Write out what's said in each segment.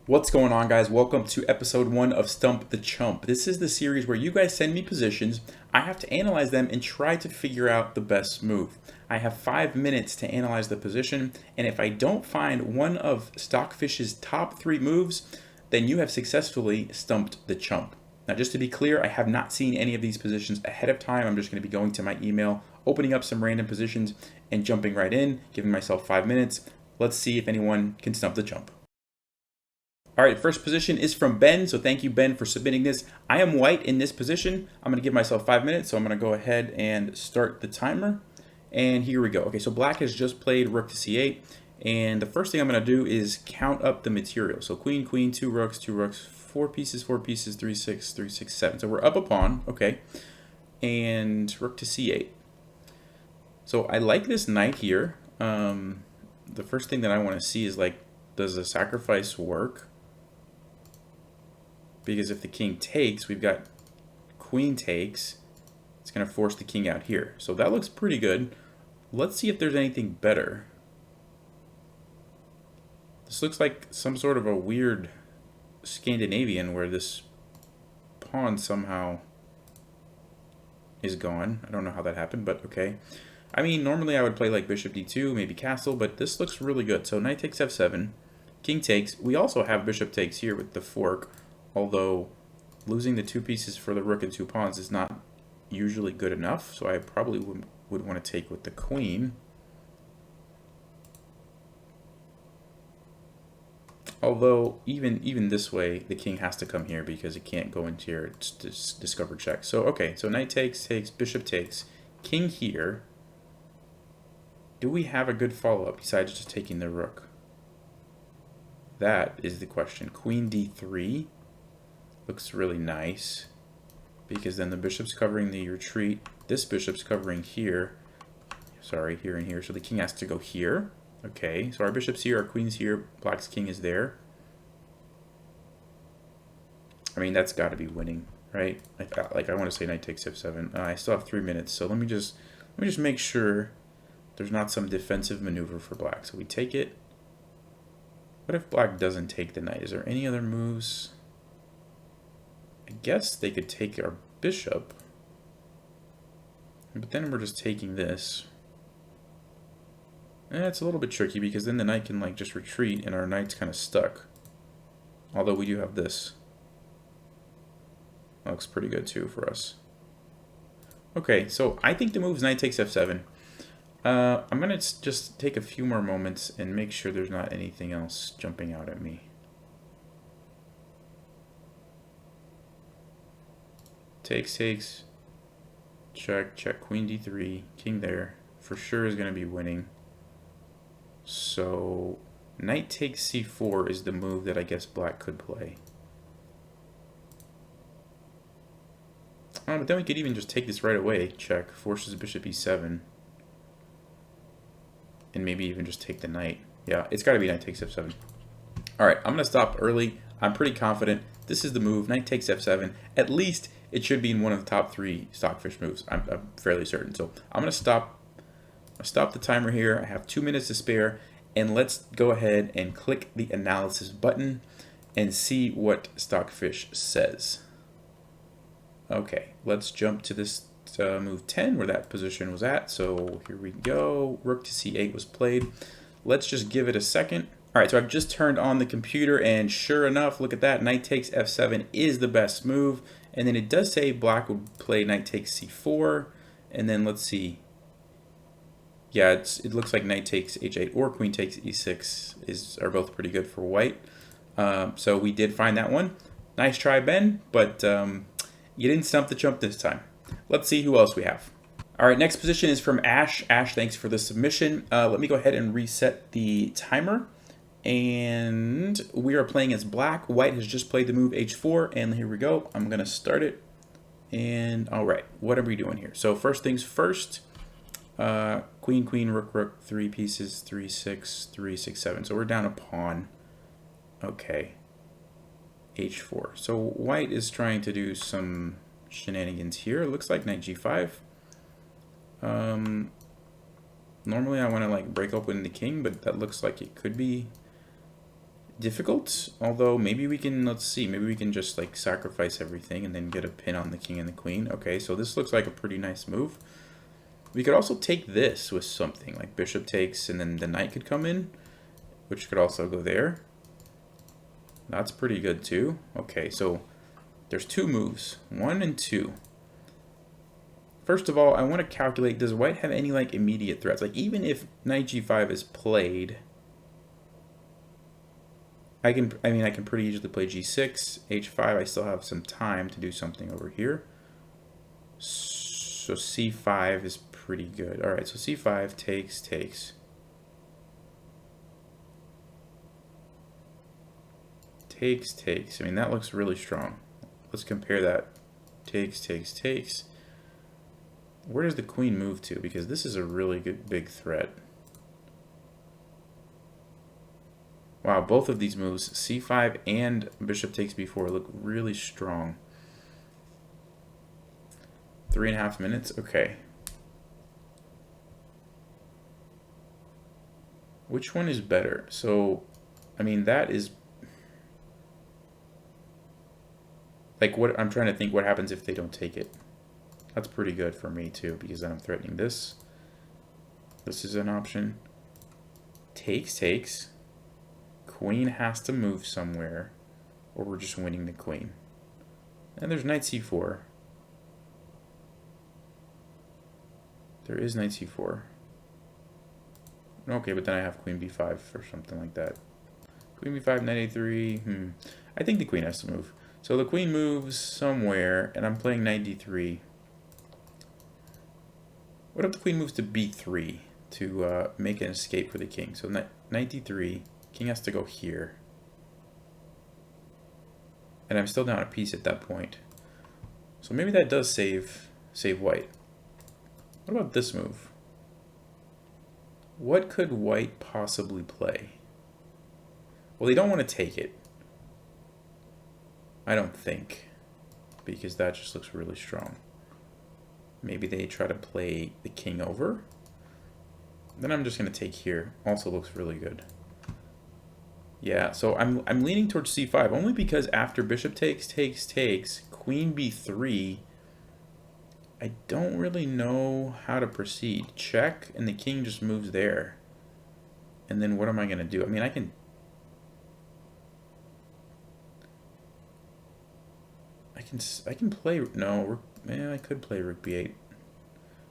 What's going on, guys? Welcome to episode 1 of Stump the Chump. This is the series where you guys send me positions. I have to analyze them and try to figure out the best move. I have 5 minutes to analyze the position, and if I don't find one of Stockfish's top 3 moves, then you have successfully stumped the chump. Now, just to be clear, I have not seen any of these positions ahead of time. I'm just going to be going to my email, opening up some random positions, and jumping right in, giving myself 5 minutes. Let's see if anyone can stump the chump. All right, first position is from Ben, so thank you, Ben, for submitting this. I am white in this position. I'm going to give myself 5 minutes, so I'm going to go ahead and start the timer. And here we go. Okay, so black has just played rook to c8, and the first thing I'm going to do is count up the material. So queen, queen, 2 rooks, 4 pieces, 3, 6, 3, 6, 7. So we're up a pawn, okay, and rook to c8. So I like this knight here. The first thing that I want to see is, like, does the sacrifice work? Because if the king takes, we've got queen takes. It's going to force the king out here. So that looks pretty good. Let's see if there's anything better. This looks like some sort of a weird Scandinavian where this pawn somehow is gone. I don't know how that happened, but okay. I mean, normally I would play like bishop d2, maybe castle, but this looks really good. So knight takes f7, king takes. We also have bishop takes here with the fork. Although losing the 2 pieces for the rook and 2 pawns is not usually good enough, so I probably would want to take with the queen. Although even this way, the king has to come here because it can't go into here. It's discover check. So okay, so knight takes, bishop takes, king here. Do we have a good follow-up besides just taking the rook? That is the question. Queen d3. Looks really nice because then the bishop's covering the retreat. This bishop's covering here. Sorry, here and here. So the king has to go here. Okay, so our bishop's here, our queen's here, black's king is there. I mean, that's got to be winning, right? I want to say knight takes f7. I still have 3 minutes, so let me just make sure there's not some defensive maneuver for black. So we take it. What if black doesn't take the knight? Is there any other moves? I guess they could take our bishop, but then we're just taking this. It's a little bit tricky because then the knight can like just retreat and our knight's kind of stuck. Although we do have this. That looks pretty good too for us. Okay, so I think the move is knight takes f7. I'm going to just take a few more moments and make sure there's not anything else jumping out at me. Takes, check, queen d3, king there, for sure is going to be winning. So knight takes c4 is the move that I guess black could play. Oh, but then we could even just take this right away, check, forces bishop e7. And maybe even just take the knight. Yeah, it's got to be knight takes f7. Alright, I'm going to stop early. I'm pretty confident. This is the move, knight takes f7. At least it should be in one of the top 3 Stockfish moves. I'm fairly certain. So I'm going to stop the timer here. I have 2 minutes to spare. And let's go ahead and click the analysis button and see what Stockfish says. Okay, let's jump to this move 10 where that position was at. So here we go. Rook to c8 was played. Let's just give it a second. All right, so I've just turned on the computer and sure enough, look at that. Knight takes f7 is the best move. And then it does say black would play knight takes c4. And then let's see. Yeah, it looks like knight takes h8 or queen takes e6 are both pretty good for white. So we did find that one. Nice try, Ben, but you didn't stump the chump this time. Let's see who else we have. All right, next position is from Ash. Ash, thanks for the submission. Let me go ahead and reset the timer. And we are playing as black. White has just played the move h4, and here we go. I'm going to start it. And all right, what are we doing here? So first things first, queen, queen, rook, rook, 3 pieces, 3, 6, 3, 6, 7. So we're down a pawn. Okay, h4. So white is trying to do some shenanigans here. It looks like knight g5. Normally I want to like break open the king, but that looks like it could be difficult, although maybe we can, let's see, maybe we can just like sacrifice everything and then get a pin on the king and the queen. Okay, so this looks like a pretty nice move. We could also take this with something, like bishop takes, and then the knight could come in, which could also go there. That's pretty good too. Okay, so there's two moves, 1 and 2. First of all, I want to calculate, does white have any like immediate threats? Like even if knight g5 is played, I can pretty easily play g6, h5. I still have some time to do something over here. So c5 is pretty good. All right, so c5 takes. Takes. I mean, that looks really strong. Let's compare that. Takes. Where does the queen move to? Because this is a really good big threat. Wow, both of these moves, c5 and bishop takes b4, look really strong. 3.5 minutes? Okay. Which one is better? So, I mean, that is... like, what I'm trying to think what happens if they don't take it. That's pretty good for me, too, because then I'm threatening this. This is an option. Takes. Queen has to move somewhere, or we're just winning the queen. And there's knight c4. There is knight c4. Okay, but then I have queen b5 or something like that. Queen b5, knight a3. I think the queen has to move. So the queen moves somewhere, and I'm playing knight d3. What if the queen moves to b3 to make an escape for the king? So knight d3, king has to go here. And I'm still down a piece at that point. So maybe that does save white. What about this move? What could white possibly play? Well, they don't want to take it. I don't think. Because that just looks really strong. Maybe they try to play the king over. Then I'm just going to take here. Also looks really good. Yeah, so I'm leaning towards c5 only because after bishop takes, queen b3, I don't really know how to proceed. Check, and the king just moves there. And then what am I going to do? I mean, I can play, no, yeah, I could play rook b8.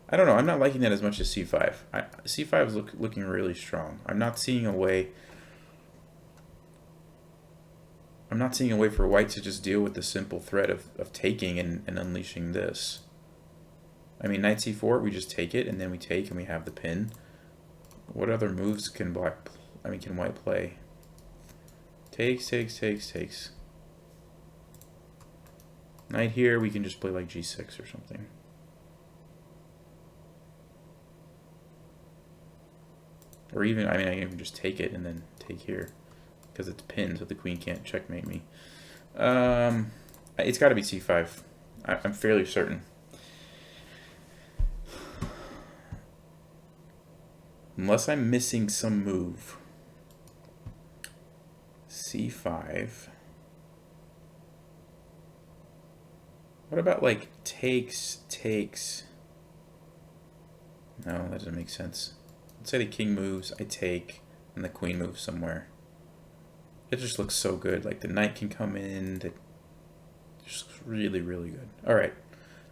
I don't know, I'm not liking that as much as c5. C5 is looking really strong. I'm not seeing a way for white to just deal with the simple threat of taking and unleashing this. I mean, knight c4, we just take it, and then we take, and we have the pin. What other moves can can white play? Takes. Knight here, we can just play like g6 or something. Or even, I mean, I can even just take it and then take here. Because it's pinned, so the queen can't checkmate me. It's got to be c5. I'm fairly certain. Unless I'm missing some move. c5. What about like takes? No, that doesn't make sense. Let's say the king moves, I take, and the queen moves somewhere. It just looks so good. Like the knight can come in. It just looks really, really good. All right,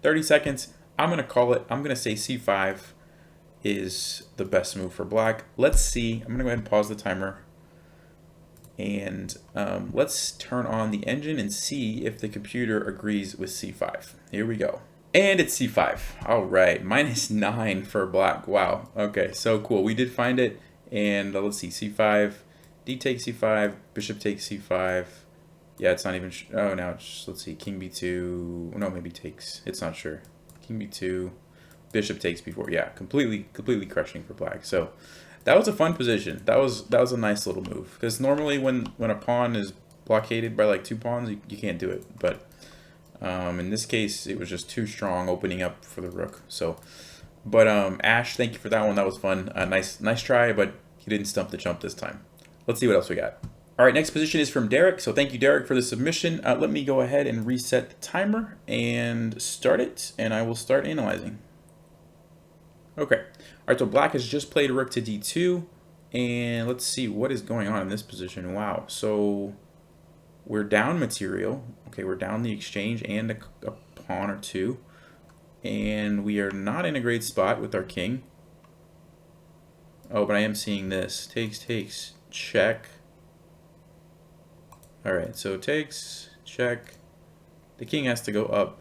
30 seconds. I'm going to call it. I'm going to say c5 is the best move for black. Let's see. I'm going to go ahead and pause the timer. And let's turn on the engine and see if the computer agrees with c5. Here we go. And it's c5. All right, -9 for black. Wow. Okay, so cool. We did find it. And let's see, c5, d takes c5, bishop takes c5. Yeah, it's not even. Oh, now it's just, let's see, king b2. No, maybe takes. It's not sure. King b2, bishop takes b4. Yeah, completely crushing for black. So that was a fun position. That was a nice little move. Because normally when a pawn is blockaded by like 2 pawns, you can't do it. But in this case, it was just too strong, opening up for the rook. So, but Ash, thank you for that one. That was fun. Nice try, but you didn't stump the chump this time. Let's see what else we got. All right, next position is from Derrick. So thank you, Derrick, for the submission. Let me go ahead and reset the timer and start it, and I will start analyzing. Okay. All right, so black has just played rook to d2, and let's see what is going on in this position. Wow. So we're down material. Okay, we're down the exchange and a pawn or two, and we are not in a great spot with our king. Oh, but I am seeing this. Takes, check. Alright, so takes, check. The king has to go up.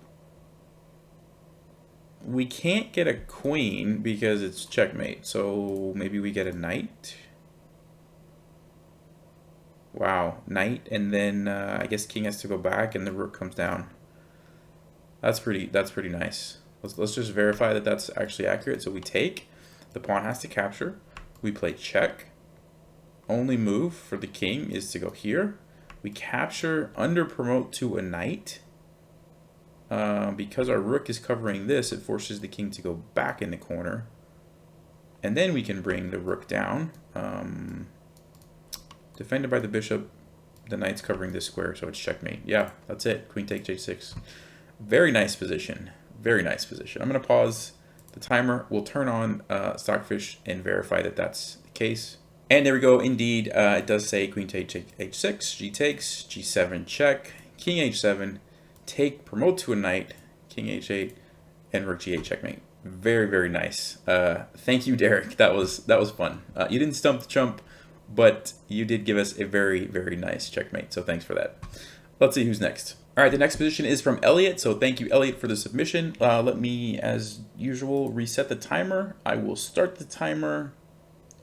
We can't get a queen because it's checkmate, so maybe we get a knight. Wow, knight, and then I guess king has to go back and the rook comes down. That's pretty nice. Let's just verify that that's actually accurate. So we take, the pawn has to capture. We play check. Only move for the king is to go here. We capture, under promote to a knight. Because our rook is covering this, it forces the king to go back in the corner. And then we can bring the rook down. Defended by the bishop, the knight's covering this square, so it's checkmate. Yeah, that's it. Queen takes j6. Very nice position. Very nice position. I'm going to pause the timer. We'll turn on Stockfish and verify that that's the case. And there we go. Indeed, it does say queen takes h6, g takes, g7 check, king h7, take, promote to a knight, king h8, and rook g8 checkmate. Very, very nice. Thank you, Derrick. That was fun. You didn't stump the chump, but you did give us a very, very nice checkmate. So thanks for that. Let's see who's next. All right, the next position is from Elliot. So thank you, Elliot, for the submission. Let me, as usual, reset the timer. I will start the timer.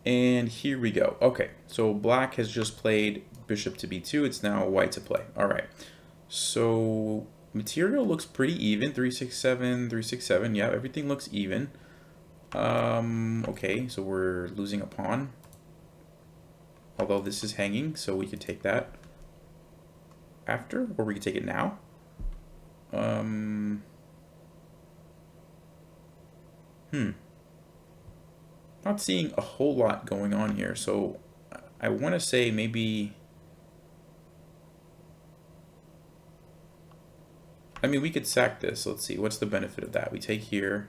And here we go. Okay, so black has just played bishop to b2. It's now white to play. All right, so material looks pretty even. 367, 367. Yeah, everything looks even. Okay, so we're losing a pawn. Although this is hanging, so we could take that after, or we could take it now. Not seeing a whole lot going on here, so I want to say maybe, I mean, we could sack this. Let's see, what's the benefit of that? We take here,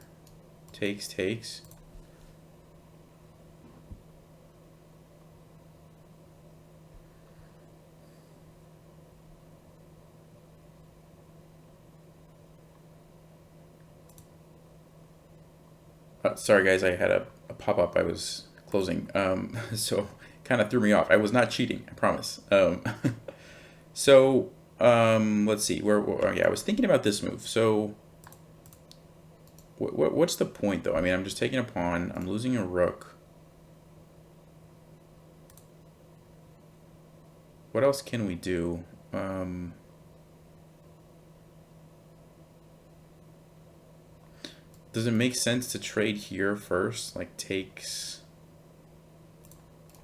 takes. Sorry guys, I had a pop-up I was closing, so kind of threw me off. I was not cheating, I promise. So let's see, yeah, I was thinking about this move. So what's the point though? I mean, I'm just taking a pawn, I'm losing a rook. What else can we do? Does it make sense to trade here first? Like takes...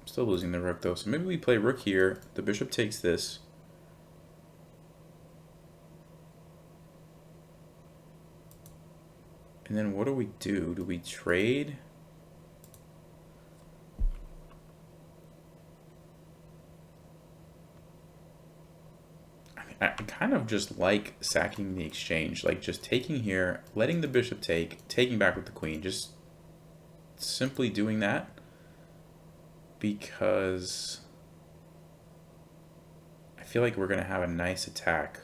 I'm still losing the rook though, so maybe we play rook here. The bishop takes this. And then what do we do? Do we trade? I kind of just like sacking the exchange, like just taking here, letting the bishop take, taking back with the queen, just simply doing that because I feel like we're going to have a nice attack.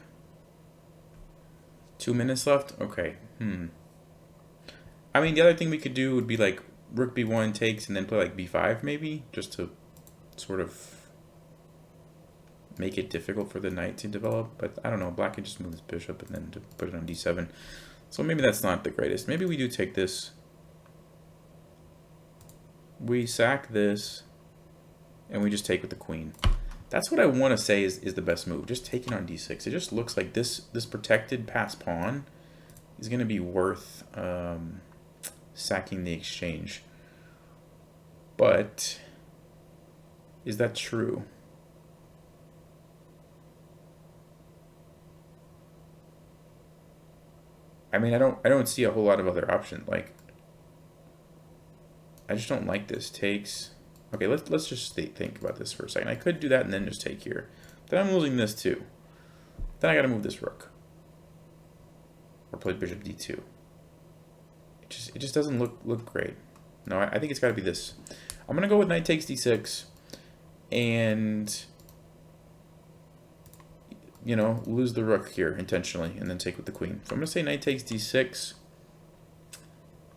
2 minutes left? Okay. I mean, the other thing we could do would be like rook b1 takes and then play like b5 maybe, just to sort of make it difficult for the knight to develop, but I don't know, black can just move his bishop and then to put it on d7. So maybe that's not the greatest. Maybe we do take this. We sack this, and we just take with the queen. That's what I want to say is the best move, just taking on d6. It just looks like this protected pass pawn is going to be worth sacking the exchange. But is that true? I mean, I don't see a whole lot of other options. Like, I just don't like this. Takes. Okay, let's just think about this for a second. I could do that and then just take here. Then I'm losing this too. Then I gotta move this rook. Or play bishop d2. It just doesn't look great. No, I think it's gotta be this. I'm gonna go with knight takes d6 and, you know, lose the rook here intentionally and then take with the queen. So I'm gonna say knight takes d6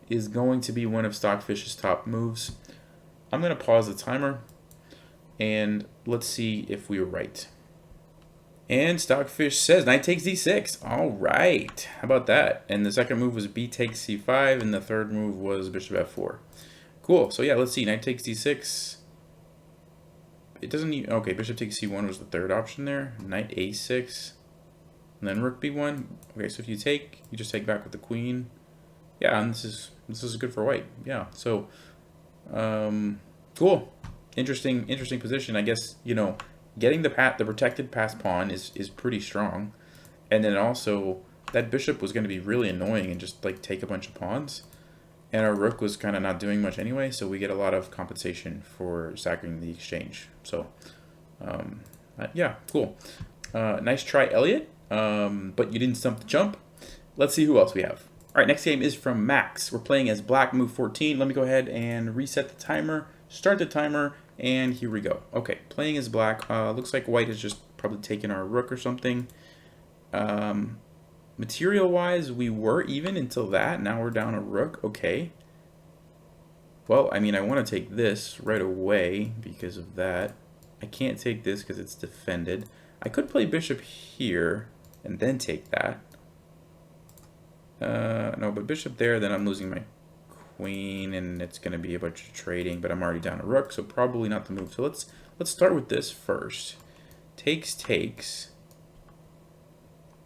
is going to be one of Stockfish's top moves. I'm going to pause the timer, and let's see if we were right. And Stockfish says knight takes d6. All right. How about that? And the second move was b takes c5, and the third move was bishop f4. Cool. So yeah, let's see. Knight takes d6. It doesn't need... Okay, bishop takes c1 was the third option there. Knight a6. And then rook b1. Okay, so if you take, you just take back with the queen. Yeah, and this is good for white. Yeah, so... cool. Interesting position. I guess, you know, getting the protected passed pawn is pretty strong. And then also that bishop was going to be really annoying and just like take a bunch of pawns. And our rook was kind of not doing much anyway, so we get a lot of compensation for sacking the exchange. So yeah, cool. Nice try, Elliot. But you didn't stump the chump. Let's see who else we have. All right, next game is from Max. We're playing as black, move 14. Let me go ahead and reset the timer, start the timer, and here we go. Okay, playing as black. Looks like white has just probably taken our rook or something. Material-wise, we were even until that. Now we're down a rook. Okay. Well, I mean, I want to take this right away because of that. I can't take this because it's defended. I could play bishop here and then take that. No, but bishop there, then I'm losing my queen, and it's going to be a bunch of trading, but I'm already down a rook, so probably not the move. So let's start with this first. Takes.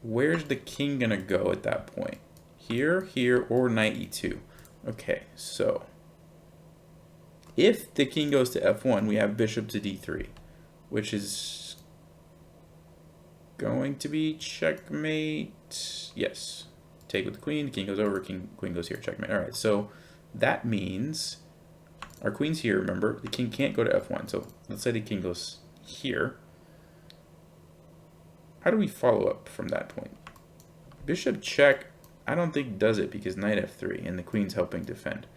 Where's the king going to go at that point? Here, or knight e2. Okay, so if the king goes to f1, we have bishop to d3, which is going to be checkmate. Yes. Take with the queen goes over, queen goes here, checkmate. All right, so that means our queen's here, remember, the king can't go to f1. So let's say the king goes here. How do we follow up from that point? Bishop check, I don't think does it because knight f3 and the queen's helping defend.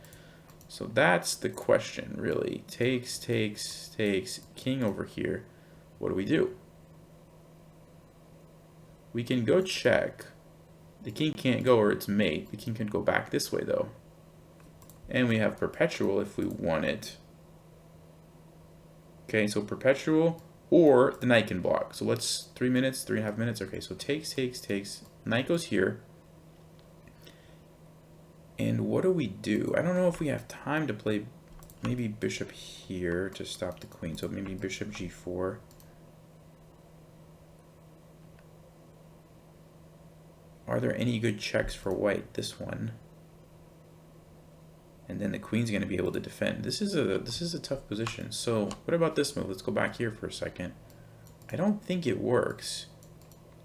So that's the question, really. Takes, king over here. What do we do? We can go check. The king can't go or it's mate. The king can go back this way though. And we have perpetual if we want it. Okay, so perpetual or the knight can block. So let's 3 minutes, 3.5 minutes. Okay, so takes. Knight goes here. And what do we do? I don't know if we have time to play maybe bishop here to stop the queen. So maybe bishop g4. Are there any good checks for white? This one. And then the queen's going to be able to defend. This is a tough position. So what about this move? Let's go back here for a second. I don't think it works.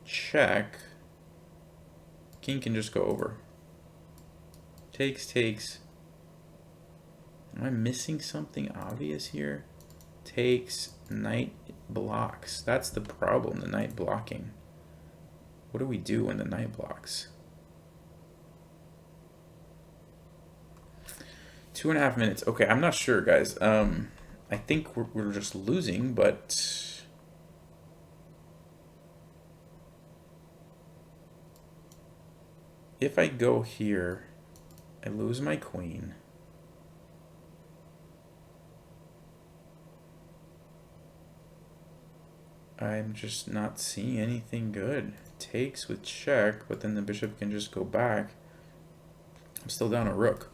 Check. King can just go over. Takes. Am I missing something obvious here? Takes, knight blocks. That's the problem, the knight blocking. What do we do when the knight blocks? 2.5 minutes. Okay, I'm not sure, guys. I think we're just losing, but if I go here, I lose my queen. I'm just not seeing anything good. Takes with check, but then the bishop can just go back. I'm still down a rook.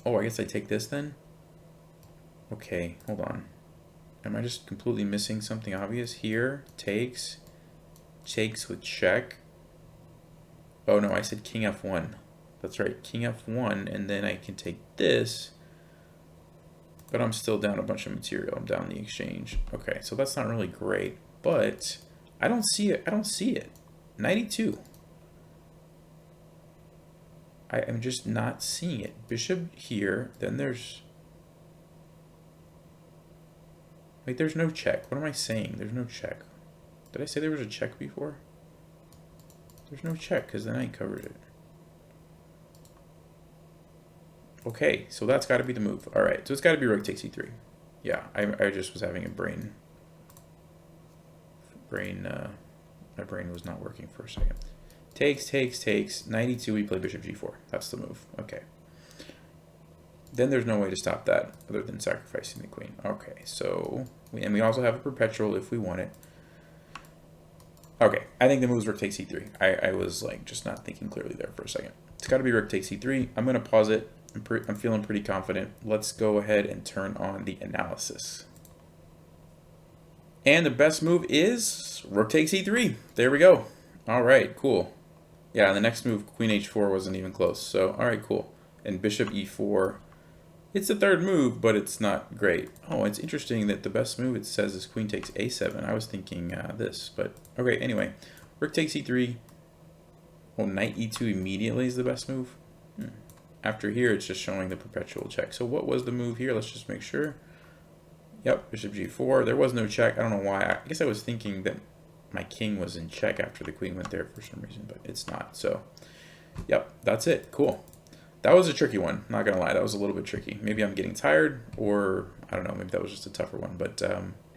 Oh, I guess I take this then? Okay, hold on. Am I just completely missing something obvious here? Takes with check. Oh no, I said king f1. That's right, king f1, and then I can take this. But I'm still down a bunch of material. I'm down the exchange. Okay, so that's not really great, but I don't see it. 92. I am just not seeing it. Bishop here, then there's Wait, there's no check. What am I saying? There's no check. Did I say there was a check before? There's no check because the knight covered it. Okay, so that's got to be the move. All right, so it's got to be rook takes e3. Yeah, I just was having a my brain was not working for a second. Takes. Knight e2, we play bishop g4. That's the move. Okay. Then there's no way to stop that other than sacrificing the queen. Okay, so we also have a perpetual if we want it. Okay, I think the move is rook takes e3. I was like just not thinking clearly there for a second. It's got to be rook takes e3. I'm gonna pause it. I'm feeling pretty confident. Let's go ahead and turn on the analysis. And the best move is rook takes e3. There we go. All right, cool. Yeah, and the next move, queen h4, wasn't even close. So, all right, cool. And bishop e4. It's the third move, but it's not great. Oh, it's interesting that the best move, it says, is queen takes a7. I was thinking this, but okay, anyway. Rook takes e3. Oh, knight e2 immediately is the best move. After here, it's just showing the perpetual check. So what was the move here? Let's just make sure. Yep, bishop g4. There was no check. I don't know why. I guess I was thinking that my king was in check after the queen went there for some reason, but it's not. So, yep, that's it. Cool. That was a tricky one. Not going to lie. That was a little bit tricky. Maybe I'm getting tired, or I don't know. Maybe that was just a tougher one. But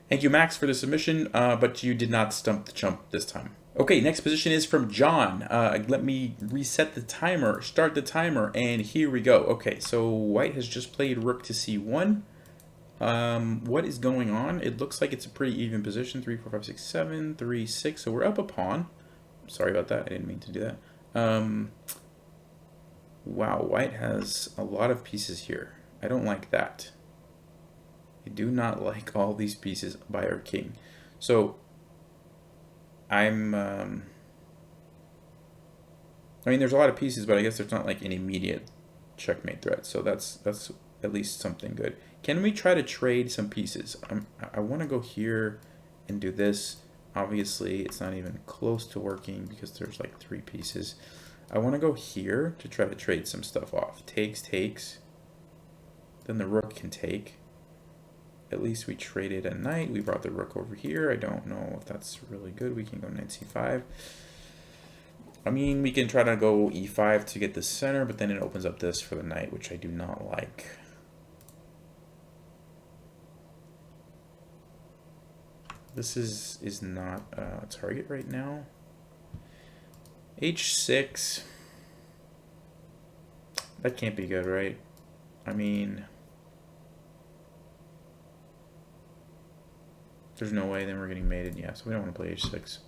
thank you, Max, for the submission, but you did not stump the chump this time. Okay, next position is from John. Let me reset the timer, start the timer, and here we go. Okay, so white has just played rook to c1. What is going on? It looks like it's a pretty even position. 3, 4, 5, 6, 7, 3, 6. So we're up a pawn. Sorry about that. I didn't mean to do that. Wow, white has a lot of pieces here. I don't like that. I do not like all these pieces by our king. So I mean, there's a lot of pieces, but I guess there's not like an immediate checkmate threat. So that's at least something good. Can we try to trade some pieces? I want to go here and do this. Obviously, it's not even close to working because there's like 3 pieces. I want to go here to try to trade some stuff off. Takes. Then the rook can take. At least we traded a knight. We brought the rook over here. I don't know if that's really good. We can go knight c5. I mean, we can try to go e5 to get the center, but then it opens up this for the knight, which I do not like. This is not a target right now. h6. That can't be good, right? I mean, there's no way then we're getting mated. Yeah, so we don't want to play h6.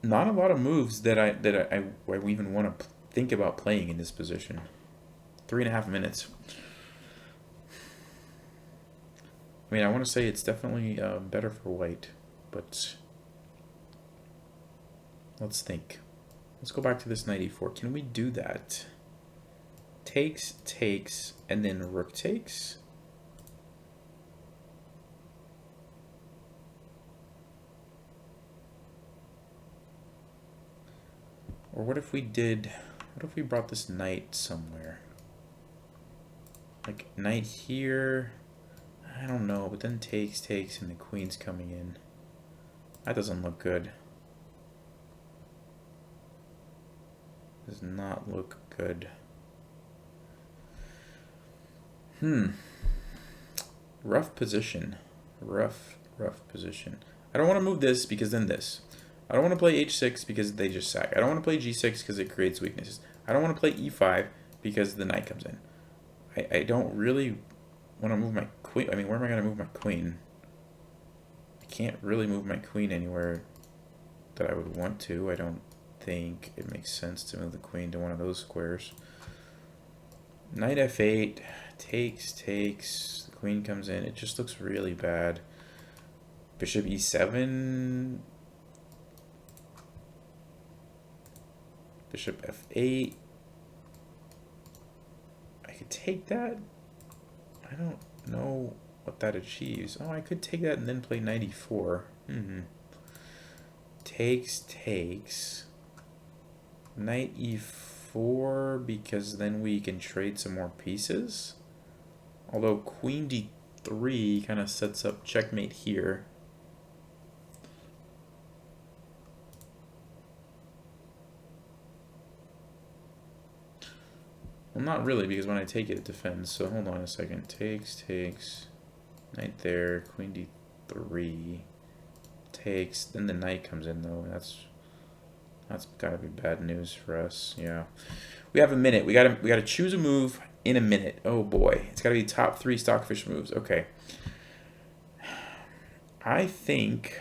Not a lot of moves that I even want to think about playing in this position. 3.5 minutes. I mean, I want to say it's definitely better for white, but let's think. Let's go back to this knight e4. Can we do that? Takes, and then rook takes. Or what if we brought this knight somewhere? Like knight here. I don't know, but then takes, and the queen's coming in. That doesn't look good. Does not look good. Rough position. Rough position. I don't want to move this because then this. I don't want to play h6 because they just sack. I don't want to play g6 because it creates weaknesses. I don't want to play e5 because the knight comes in. I don't really want to move my queen. I mean, where am I going to move my queen? I can't really move my queen anywhere that I would want to. I don't think it makes sense to move the queen to one of those squares. Knight f8, takes, the queen comes in. It just looks really bad. Bishop e7, bishop f8. I could take that. I don't know what that achieves. Oh, I could take that and then play knight e4. Takes. Knight e4 because then we can trade some more pieces. Although queen 3 kind of sets up checkmate here. Well, not really, because when I take it, it defends. So hold on a second. Takes. Knight there. Queen d3. Takes. Then the knight comes in, though. That's gotta be bad news for us. Yeah. We have a minute. We gotta choose a move in a minute. Oh boy. It's gotta be top 3 stockfish moves. Okay. I think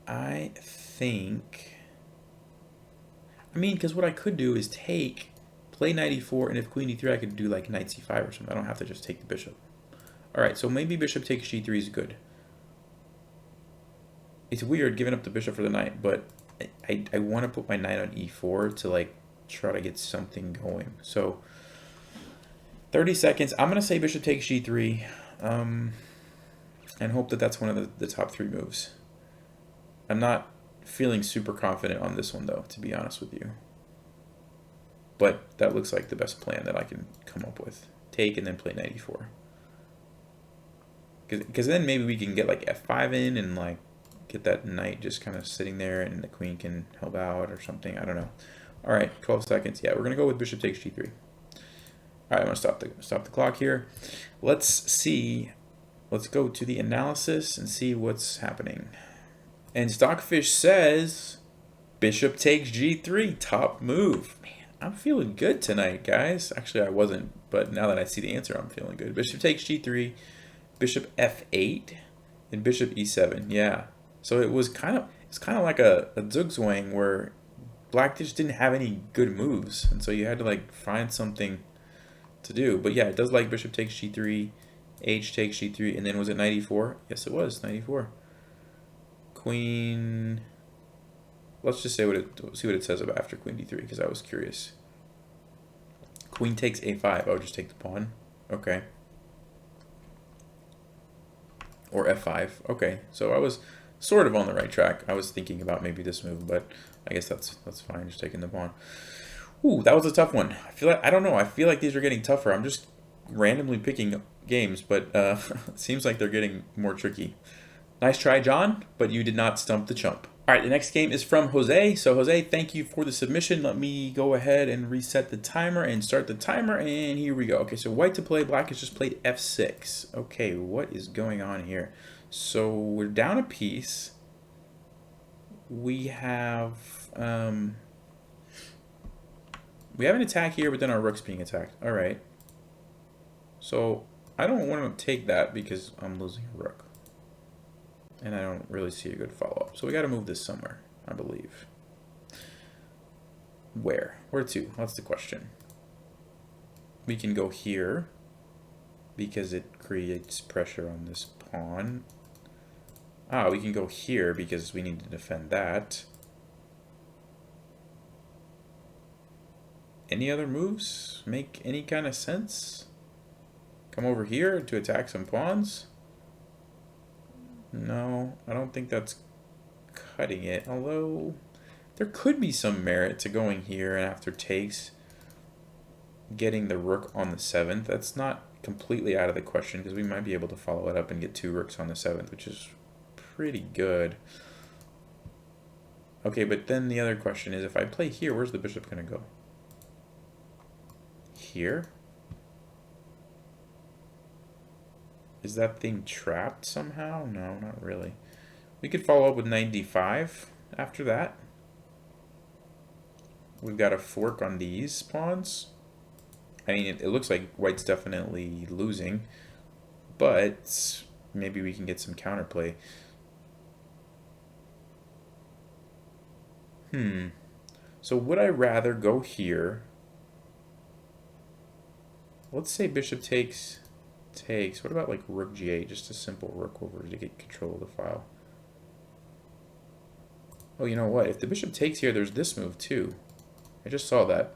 I mean, because what I could do is play knight e4, and if queen d3, I could do like knight c5 or something. I don't have to just take the bishop. Alright, so maybe bishop takes g3 is good. It's weird giving up the bishop for the knight, but I want to put my knight on e4 to like try to get something going. So 30 seconds. I'm going to say bishop takes g3 and hope that that's one of the top 3 moves. I'm not feeling super confident on this one, though, to be honest with you. But that looks like the best plan that I can come up with. Take and then play knight e4. Because then maybe we can get like f5 in and like get that knight just kind of sitting there and the queen can help out or something. I don't know. All right, 12 seconds. Yeah, we're going to go with bishop takes g3. All right, I'm going to stop the clock here. Let's see. Let's go to the analysis and see what's happening. And Stockfish says bishop takes g3, top move. Man, I'm feeling good tonight, guys. Actually, I wasn't, but now that I see the answer, I'm feeling good. Bishop takes g3, bishop f8, and bishop e7. Yeah. So it's kind of like a zugzwang where black just didn't have any good moves, and so you had to like find something to do. But yeah, it does like bishop takes g3, h takes g3, and then was it knight e4? Yes, it was knight e4. Queen. Let's just see what it says about after queen d3 because I was curious. Queen takes a5. Oh, just take the pawn. Okay. Or f5. Okay. So I was sort of on the right track. I was thinking about maybe this move, but I guess that's fine. Just taking the pawn. Ooh, that was a tough one. I don't know. I feel like these are getting tougher. I'm just randomly picking games, but it seems like they're getting more tricky. Nice try, John, but you did not stump the chump. All right, the next game is from Jose. So, Jose, thank you for the submission. Let me go ahead and reset the timer and start the timer, and here we go. Okay, so white to play, black has just played f6. Okay, what is going on here? So, we're down a piece. We have an attack here, but then our rook's being attacked. All right. So, I don't want to take that because I'm losing a rook. And I don't really see a good follow-up. So we got to move this somewhere, I believe. Where? Where to? That's the question. We can go here because it creates pressure on this pawn. Ah, we can go here because we need to defend that. Any other moves make any kind of sense? Come over here to attack some pawns? No, I don't think that's cutting it, although there could be some merit to going here and after takes, getting the rook on the 7th. That's not completely out of the question because we might be able to follow it up and get 2 rooks on the 7th, which is pretty good. Okay, but then the other question is if I play here, where's the bishop going to go? Here? Is that thing trapped somehow? No, not really. We could follow up with knight d5 after that. We've got a fork on these pawns. I mean, it looks like white's definitely losing, but maybe we can get some counterplay. So would I rather go here? Let's say bishop takes. What about like rook g8? Just a simple rook over to get control of the file. Oh, you know what? If the bishop takes here, there's this move too. I just saw that.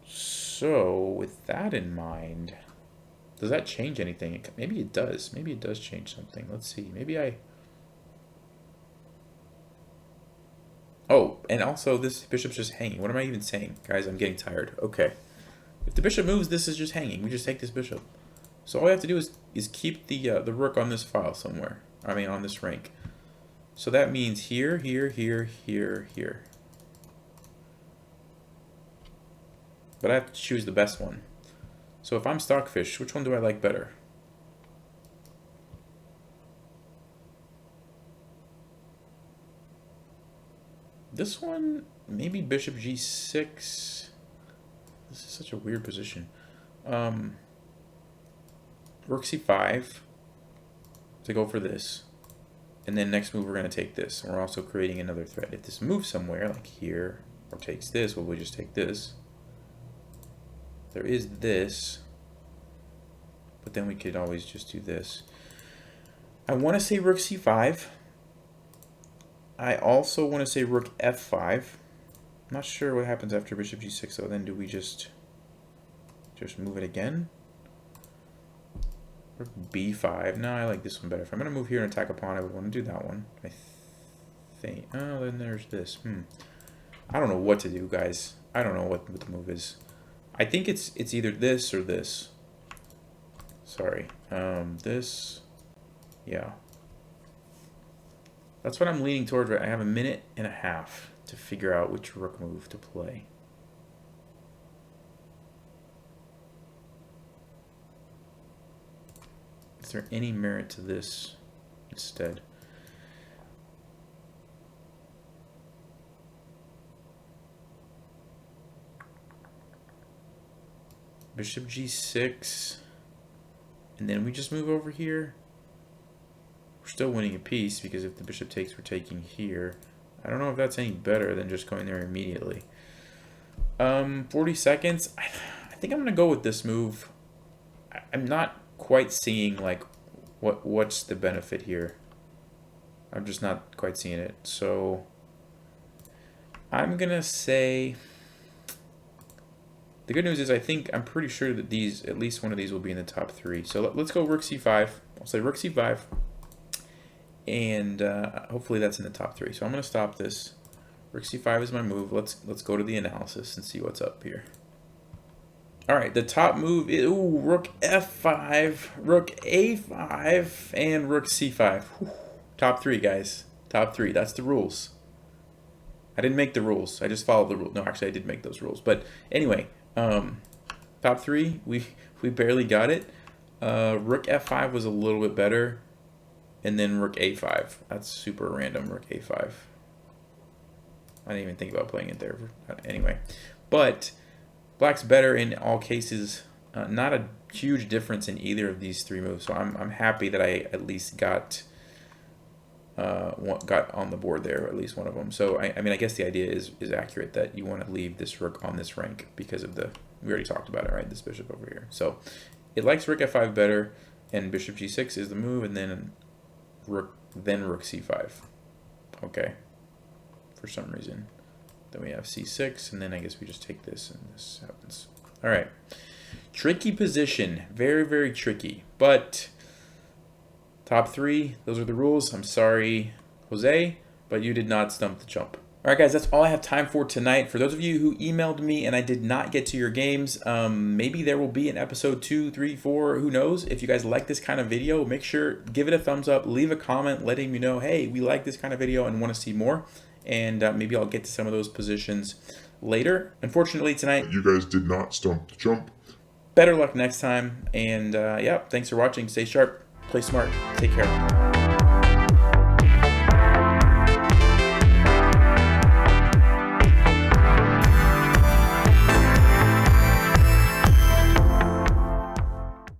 So with that in mind, does that change anything? Maybe it does. Maybe it does change something. Let's see. Maybe I... Oh, and also this bishop's just hanging. What am I even saying? Guys, I'm getting tired. Okay. If the bishop moves, this is just hanging. We just take this bishop. So all we have to do is keep the rook on this file somewhere. I mean, on this rank. So that means here, here, here, here, here. But I have to choose the best one. So if I'm Stockfish, which one do I like better? This one, maybe bishop g6. This is such a weird position. Rook c5 to go for this. And then next move we're going to take this. And we're also creating another threat. If this moves somewhere, like here, or takes this, well, we just take this. There is this. But then we could always just do this. I want to say rook c5. I also want to say rook f5. I'm not sure what happens after bishop g6, though. Then do we just move it again? Rook b5. No, I like this one better. If I'm going to move here and attack a pawn, I would want to do that one. I think. Oh, then there's this. I don't know what to do, guys. I don't know what the move is. I think it's either this or this. Sorry. This. Yeah. That's what I'm leaning towards. Right? I have a minute and a half to figure out which rook move to play. Is there any merit to this instead? Bishop g6. And then we just move over here. We're still winning a piece because if the bishop takes, we're taking here. I don't know if that's any better than just going there immediately. 40 seconds. I think I'm going to go with this move. I'm not quite seeing like what's the benefit here. I'm just not quite seeing it. So I'm going to say the good news is I'm pretty sure that these, at least one of these will be in the top 3. So let's go rook c5. I'll say rook c5. And hopefully that's in the top 3. So I'm going to stop this. Rook c5 is my move. Let's go to the analysis and see what's up here. All right, the top move is rook f5, rook a5, and rook c5. Whew. Top 3, guys. Top 3. That's the rules. I didn't make the rules. I just followed the rules. No, actually, I did make those rules. But anyway, top 3, we barely got it. Rook f5 was a little bit better. And then rook a5. That's super random, rook a5. I didn't even think about playing it there. Anyway, but black's better in all cases. Not a huge difference in either of these 3 moves. So I'm happy that I at least got on the board there, at least one of them. So I mean, I guess the idea is accurate that you want to leave this rook on this rank because of we already talked about it, right? This bishop over here. So it likes rook f5 better, and bishop g6 is the move, and then rook c5. Okay, for some reason. Then we have c6, and then I guess we just take this, and this happens. All right, tricky position, very, very tricky, but top 3, those are the rules. I'm sorry, Jose, but you did not stump the chump. All right, guys, that's all I have time for tonight. For those of you who emailed me and I did not get to your games, maybe there will be an episode 2, 3, 4, who knows? If you guys like this kind of video, make sure, give it a thumbs up, leave a comment letting me know, hey, we like this kind of video and want to see more. And maybe I'll get to some of those positions later. Unfortunately, tonight, you guys did not stump the chump. Better luck next time. And yeah, thanks for watching. Stay sharp, play smart, take care.